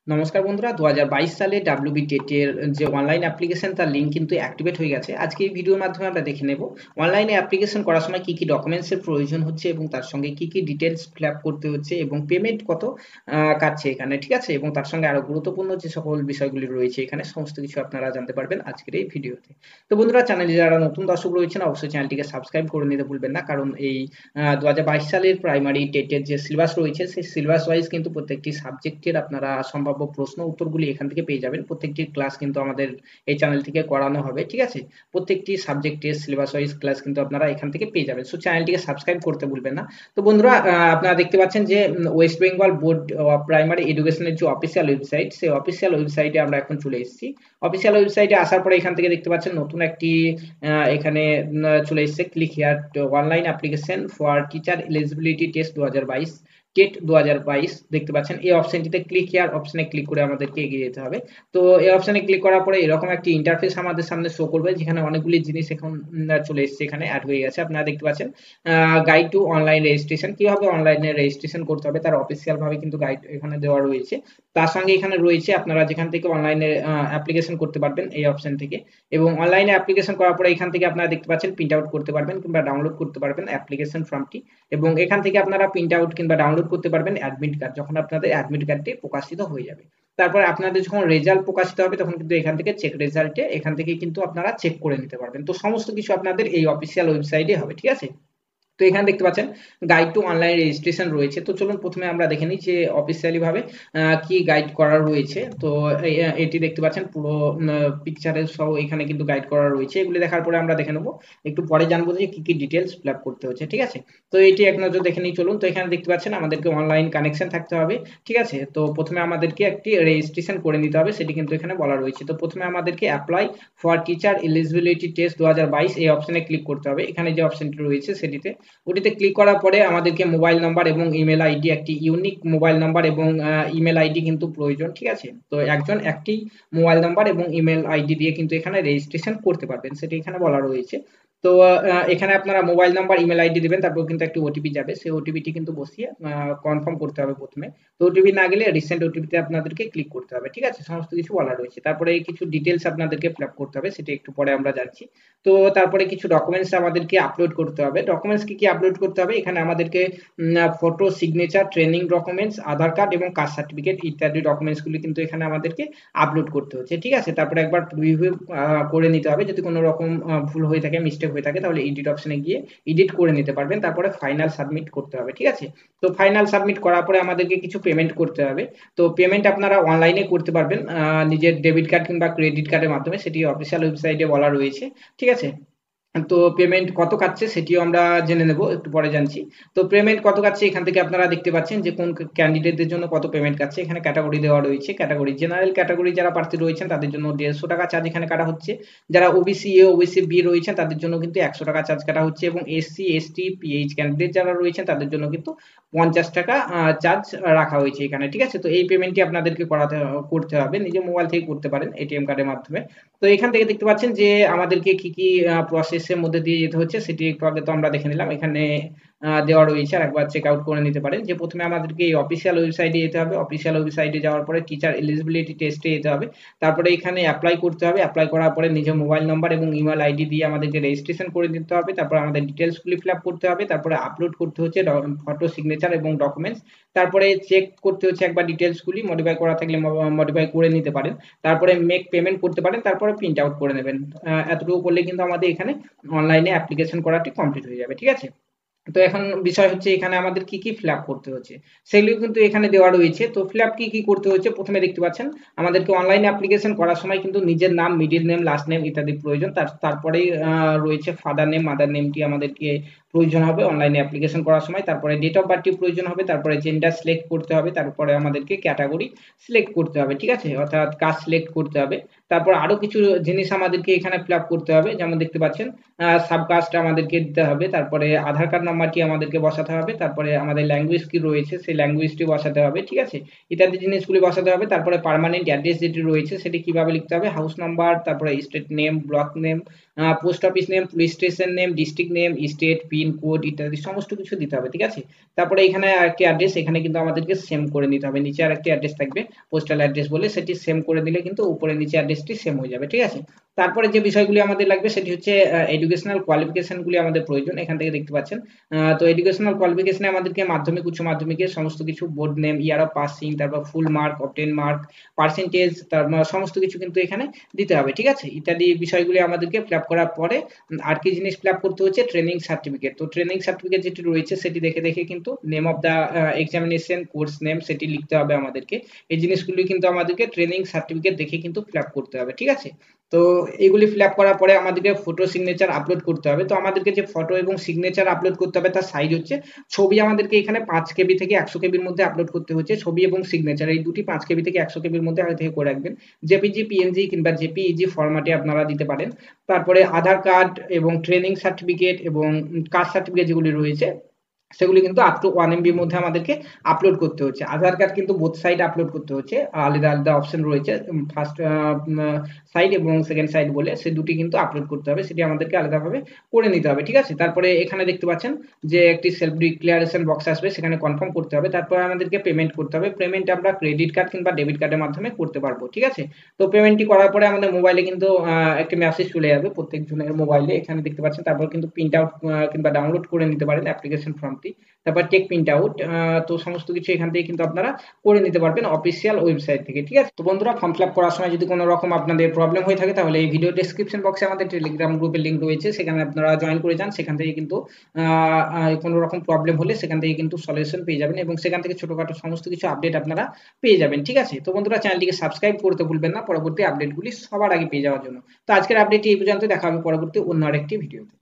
নমস্কার বন্ধুরা, 2022 সালে WBTET এর যে অনলাইন অ্যাপ্লিকেশন তার লিঙ্ক কিন্তু অ্যাক্টিভেট হয়ে গেছে। আজকে এই ভিডিওর মাধ্যমে আমরা দেখে নেব অনলাইনে অ্যাপ্লিকেশন করার সময় কি কি ডকুমেন্টসের প্রয়োজন হচ্ছে এবং তার সঙ্গে কি কি ডিটেলস ফিল আপ করতে হচ্ছে এবং পেমেন্ট কত কাটছে এখানে, ঠিক আছে? এবং তার সঙ্গে আরো গুরুত্বপূর্ণ যে সকল বিষয়গুলি রয়েছে এখানে সমস্ত কিছু আপনারা জানতে পারবেন আজকের এই ভিডিওতে। তো বন্ধুরা, চ্যানেলে যারা নতুন দর্শক রয়েছেন অবশ্যই চ্যানেলটিকে সাবস্ক্রাইব করে নিতে ভুলবেন না, কারণ এই 2022 সালের প্রাইমারি টেটের যে সিলেবাস রয়েছে সেই সিলেবাস ওয়াইজ কিন্তু প্রত্যেকটি সাবজেক্টের আপনারা সম্ভাব্য প্রশ্ন উত্তরগুলি এখান থেকে পেয়ে যাবেন। প্রত্যেকটি ক্লাস কিন্তু আমাদের এই চ্যানেল থেকে করানো হবে, ঠিক আছে? প্রত্যেকটি সাবজেক্টের সিলেবাস ওয়াইজ ক্লাস কিন্তু আপনারা এখান থেকে পেয়ে যাবেন। সো চ্যানেলটিকে সাবস্ক্রাইব করতে ভুলবেন না। তো বন্ধুরা, আপনারা দেখতে পাচ্ছেন যে West Bengal board of primary এডুকেশনের যে অফিসিয়াল ওয়েবসাইট, সেই অফিসিয়াল ওয়েবসাইটে আমরা এখন চলে এসেছি। অফিসিয়াল ওয়েবসাইটে আসার পরে এখান থেকে দেখতে পাচ্ছেন নতুন একটি এখানে চলে এসেছে click here online application for teacher eligibility test 2022 TET 2022 দেখতে পাচ্ছেন। এই অপশনটিতে ক্লিক হিয়ার অপশনে ক্লিক করে আমাদেরকে এগিয়ে যেতে হবে। তো এই অপশনে ক্লিক করার পরে এরকম একটি ইন্টারফেস আমাদের সামনে শো করবে, যেখানে অনেকগুলি জিনিস এখন চলে এসেছে, এখানে অ্যাড হয়ে গেছে। আপনারা দেখতে পাচ্ছেন গাইড টু অনলাইন রেজিস্ট্রেশন, কিভাবে অনলাইনে রেজিস্ট্রেশন করতে হবে তার অফিসিয়াল ভাবে কিন্তু গাইড এখানে দেওয়া রয়েছে। তার সঙ্গে এখানে রয়েছে আপনারা যেখান থেকে অনলাইনে অ্যাপ্লিকেশন করতে পারবেন এই অপশন থেকে, এবং অনলাইনে অ্যাপ্লিকেশন করার পরে এখান থেকে আপনারা দেখতে পাচ্ছেন প্রিন্ট আউট করতে পারবেন কিংবা ডাউনলোড করতে পারবেন অ্যাপ্লিকেশন ফর্মটি, এবং এখান থেকে আপনারা প্রিন্ট আউট কিংবা ডাউনলোড করতে পারবেন অ্যাডমিট কার্ড, যখন আপনাদের অ্যাডমিট কার্ডটি প্রকাশিত হয়ে যাবে। তারপরে আপনাদের যখন রেজাল্ট প্রকাশিত হবে তখন কিন্তু এখান থেকে চেক রেজাল্টে এখান থেকে কিন্তু আপনারা চেক করে নিতে পারবেন। তো সমস্ত কিছু আপনাদের এই অফিসিয়াল ওয়েবসাইটে হবে, ঠিক আছে? তো এখানে দেখতে পাচ্ছেন গাইড টু অনলাইন রেজিস্ট্রেশন রয়েছে। তো চলুন প্রথমে আমরা দেখে নিই যে অফিসিয়ালি ভাবে কি গাইড করা রয়েছে। তো এটি দেখতে পাচ্ছেন পুরো পিকচারের সহ এখানে কিন্তু গাইড করা রয়েছে। এগুলি দেখার পরে আমরা দেখে নেবো, একটু পরে জানবো যে কি কি ডিটেলস ফিল আপ করতে হচ্ছে, ঠিক আছে? তো এটি এক নজর দেখে নিই চলুন। তো এখানে দেখতে পাচ্ছেন আমাদেরকে অনলাইন কানেকশন থাকতে হবে, ঠিক আছে? তো প্রথমে আমাদেরকে একটি রেজিস্ট্রেশন করে নিতে হবে, সেটি কিন্তু এখানে বলা রয়েছে। তো প্রথমে আমাদেরকে apply for teacher eligibility test 2022 এই অপশনে ক্লিক করতে হবে। এখানে যে অপশনটি রয়েছে সেটিতে, ওটিতে ক্লিক করার পরে আমাদেরকে মোবাইল নাম্বার এবং ইমেল আইডি, একটি ইউনিক মোবাইল নাম্বার এবং ইমেল আইডি কিন্তু প্রয়োজন, ঠিক আছে? তো একজন একটি মোবাইল নাম্বার এবং ইমেল আইডি দিয়ে কিন্তু এখানে রেজিস্ট্রেশন করতে পারবেন, সেটি এখানে বলা রয়েছে। তো এখানে আপনারা মোবাইল নাম্বার ইমেল আইডি দিবেন, তারপর কিন্তু একটি ওটিপি যাবে, সেই ওটিপিটি কিন্তু বসিয়ে কনফার্ম করতে হবে প্রথমে। তো ওটিপি না গেলে রিসেন্ট ওটিপিতে আপনাদেরকে ক্লিক করতে হবে, ঠিক আছে? সমস্ত কিছু বলা রয়েছে। তারপরে কিছু ডিটেলস আপনাদেরকে ফিল আপ করতে হবে, সেটা একটু পরে আমরা যাচ্ছি। তো তারপরে কিছু ডকুমেন্টস আমাদেরকে আপলোড করতে হবে। ডকুমেন্টস কি কি আপলোড করতে হবে? এখানে আমাদেরকে ফটো, সিগনেচার, ট্রেনিং ডকুমেন্টস, আধার কার্ড এবং কাস্ট সার্টিফিকেট ইত্যাদি ডকুমেন্টসগুলি কিন্তু এখানে আমাদেরকে আপলোড করতে হচ্ছে, ঠিক আছে? তারপরে একবার প্রিভিউ করে নিতে হবে। যদি কোনো রকম ভুল হয়ে থাকে, মিস্টেক হয়ে থাকে, তাহলে এডিট অপশনে গিয়ে এডিট করে নিতে পারবেন। তারপরে ফাইনাল সাবমিট করতে হবে, ঠিক আছে? তো ফাইনাল সাবমিট করার পরে আমাদেরকে কিছু পেমেন্ট করতে হবে। তো পেমেন্ট আপনারা অনলাইনে করতে পারবেন নিজের ডেবিট কার্ড কিংবা ক্রেডিট কার্ডের মাধ্যমে, সেটি অফিসিয়াল ওয়েবসাইটে বলা রয়েছে, ঠিক আছে? তো পেমেন্ট কত কাটছে সেটিও আমরা জেনে নেব, একটু পরে জানছি। তো পেমেন্ট কত কাটছে এখান থেকে আপনারা দেখতে পাচ্ছেন যে কোন ক্যান্ডিডেটদের জন্য কত পেমেন্ট কাটছে। এখানে ক্যাটাগরি দেওয়া রয়েছে। ক্যাটাগরি জেনারেল ক্যাটাগরি যারা প্রার্থী রয়েছেন তাদের জন্য 150 টাকা চার্জ এখানে কাটা হচ্ছে। যারা ওবিসি এ, ওবিসি বি রয়েছেন তাদের জন্য কিন্তু 100 টাকা চার্জ কাটা হচ্ছে, এবং এসসি, এসটি, পিএইচ ক্যান্ডিডেট যারা রয়েছেন তাদের জন্য কিন্তু 50 টাকা চার্জ রাখা হয়েছে এখানে, ঠিক আছে? তো এই পেমেন্টটি আপনাদেরকে করতে হবে, নিজের মোবাইল থেকে করতে পারেন এটিএম কার্ডের মাধ্যমে। তো এখান থেকে দেখতে পাচ্ছেন যে আমাদেরকে কি কি প্রসেসের মধ্যে দিয়ে যেতে হচ্ছে সেটি একটু আগে তো আমরা দেখে নিলাম। এখানে দেওয়া রয়েছে, আর একবার চেক আউট করে নিতে পারেন। যে প্রথমে আমাদেরকে এই অফিসিয়াল ওয়েবসাইটে যেতে হবে। অফিসিয়াল ওয়েবসাইটে যাওয়ার পরে টিচার এলিজিবিলিটি টেস্টে যেতে হবে। তারপরে এখানে অ্যাপ্লাই করতে হবে। অ্যাপ্লাই করার পরে নিজের মোবাইল নাম্বার এবং ইমেল আইডি দিয়ে আমাদেরকে রেজিস্ট্রেশন করে দিতে হবে। তারপর আমাদের ডিটেলসগুলি ফিল আপ করতে হবে। তারপরে আপলোড করতে হচ্ছে ফটো, সিগনেচার এবং ডকুমেন্টস। তারপরে চেক করতে হচ্ছে একবার ডিটেলসগুলি, মডিফাই করা থাকলে মডিফাই করে নিতে পারেন। তারপরে মেক পেমেন্ট করতে পারেন, তারপরে প্রিন্ট আউট করে নেবেন। এতটুকু করলে কিন্তু আমাদের এখানে অনলাইনে অ্যাপ্লিকেশন করাটি কমপ্লিট হয়ে যাবে, ঠিক আছে? তো এখন বিষয় হচ্ছে এখানে আমাদের কি কি ফিল আপ করতে হচ্ছে সেগুলো কিন্তু এখানে দেওয়া রয়েছে। তো ফিল আপ কি কি করতে হচ্ছে প্রথমে দেখতে পাচ্ছেন আমাদেরকে অনলাইন অ্যাপ্লিকেশন করার সময় কিন্তু নিজের নাম, মিডিল নেম, লাস্ট নেম ইত্যাদি প্রয়োজন। তারপরে রয়েছে ফাদার নেম, মাদার নেমটি আমাদেরকে প্রয়োজন হবে অনলাইনে অ্যাপ্লিকেশন করার সময়। তারপরে ডেট অফ বার্থটি প্রয়োজন হবে। তারপরে জেন্ডার সিলেক্ট করতে হবে। তারপরে আমাদেরকে ক্যাটাগরি সিলেক্ট করতে হবে, ঠিক আছে? অর্থাৎ কাস্ট সিলেক্ট করতে হবে। তারপর আরো কিছু জিনিস আমাদেরকে এখানে ফিল আপ করতে হবে, যেমন দেখতে পাচ্ছেন সাবকাস্ট আমাদেরকে দিতে হবে। তারপরে আধার কার্ড নাম্বারটি আমাদেরকে বসাতে হবে। তারপরে আমাদের ল্যাঙ্গুয়েজ কি রয়েছে সেই ল্যাঙ্গুয়েজটি বসাতে হবে, ঠিক আছে? ইত্যাদি জিনিসগুলি বসাতে হবে। তারপরে পার্মানেন্ট অ্যাড্রেস যেটি রয়েছে সেটি কিভাবে লিখতে হবে, হাউস নাম্বার, তারপরে state name, block name, post office name, police station name, district name, state, pin code ইত্যাদি সমস্ত কিছু দিতে হবে, ঠিক আছে। তারপরে এখানে আরেকটি অ্যাড্রেস, এখানে কিন্তু আমাদেরকে সেম করে নিতে হবে, নিচে আরেকটি অ্যাড্রেস থাকবে পোস্টাল অ্যাড্রেস বলে, সেটি সেম করে দিলে কিন্তু উপরে নিচে অ্যাড্রেসটি সেম হয়ে যাবে, ঠিক আছে। তারপরে যে বিষয়গুলি আমাদের লাগবে সেটি হচ্ছে এডুকেশনাল কোয়ালিফিকেশনগুলি আমাদের প্রয়োজন, এখান থেকে দেখতে পাচ্ছেন। তো এডুকেশনাল কোয়ালিফিকেশনে আমাদেরকে মাধ্যমিক উচ্চ মাধ্যমিকের সমস্ত কিছু, board name, year of passing, তারপর full mark, obtain mark, percentage, তারপর সমস্ত কিছু কিন্তু এখানে দিতে হবে, ঠিক আছে। ইত্যাদি বিষয়গুলি আমাদেরকে ফিল আপ করার পরে আর কি জিনিস ফিল আপ করতে হচ্ছে, ট্রেনিং সার্টিফিকেট। তো ট্রেনিং সার্টিফিকেট যেটি রয়েছে সেটি দেখে দেখে কিন্তু name of the examination, course name সেটি লিখতে হবে আমাদেরকে। এই জিনিসগুলি কিন্তু আমাদেরকে ট্রেনিং সার্টিফিকেট দেখে কিন্তু ফিল আপ করতে হবে, ঠিক আছে। তো এগুলি ফিল আপ করার পরে আমাদেরকে ফটো সিগনেচার আপলোড করতে হবে। তো আমাদেরকে যে ফটো এবং সিগনেচার আপলোড করতে হবে তার সাইজ হচ্ছে, ছবি আমাদেরকে এখানে 5 KB থেকে 100 KBর মধ্যে আপলোড করতে হচ্ছে, ছবি এবং সিগনেচার এই দুটি 5 KB থেকে 100 KBর মধ্যে আগে থেকে করে রাখবেন। জেপিজি, পিএনজি কিংবা জেপিইজি ফরম্যাটে আপনারা দিতে পারেন। তারপরে আধার কার্ড এবং ট্রেনিং সার্টিফিকেট এবং কাস্ট সার্টিফিকেট যেগুলি রয়েছে সেগুলি কিন্তু আপ টু 1 MB মধ্যে আমাদেরকে আপলোড করতে হচ্ছে। আধার কার্ড কিন্তু বোথ সাইড আপলোড করতে হচ্ছে, আলাদা আলাদা অপশন রয়েছে, ফার্স্ট সাইড এবং সেকেন্ড সাইড বলে, সে দুটি কিন্তু আপলোড করতে হবে, সেটি আমাদেরকে আলাদাভাবে করে নিতে হবে, ঠিক আছে। তারপরে এখানে দেখতে পাচ্ছেন যে একটি সেলফ ডিক্লারেশন বক্স আসবে, সেখানে কনফার্ম করতে হবে। তারপরে আমাদেরকে পেমেন্ট করতে হবে, পেমেন্ট আমরা ক্রেডিট কার্ড কিংবা ডেবিট কার্ডের মাধ্যমে করতে পারবো, ঠিক আছে। তো পেমেন্টটি করার পরে আমাদের মোবাইলে কিন্তু একটি মেসেজ চলে যাবে প্রত্যেকজনের মোবাইলে, এখানে দেখতে পাচ্ছেন। তারপর কিন্তু প্রিন্ট আউট কিংবা ডাউনলোড করে নিতে পারেন অ্যাপ্লিকেশন ফর্মটি, তারপর টেক প্রিন্ট আউট। তো সমস্ত কিছু এখান থেকে কিন্তু আপনারা করে নিতে পারবেন অফিসিয়াল ওয়েবসাইট থেকে, ঠিক আছে। তো বন্ধুরা, ফর্ম ফিল আপ করার সময় যদি কোনো রকম আপনাদের প্রবলেম হয়ে থাকে তাহলে এই ভিডিও ডেসক্রিপশন বক্সে আমাদের টেলিগ্রাম গ্রুপের লিঙ্ক রয়েছে, সেখানে আপনারা জয়েন করে যান, সেখান থেকে কিন্তু কোনো রকম প্রবলেম হলে সেখান থেকে কিন্তু সলিউশন পেয়ে যাবেন এবং সেখান থেকে ছোটখাটো সমস্ত কিছু আপডেট আপনারা পেয়ে যাবেন, ঠিক আছে। তো বন্ধুরা, চ্যানেলটিকে সাবস্ক্রাইব করতে ভুলবেন না পরবর্তী আপডেটগুলি সবার আগে পেয়ে যাওয়ার জন্য। তো আজকের আপডেটটি এই পর্যন্ত, দেখা হবে পরবর্তী অন্য আরেকটি ভিডিওতে।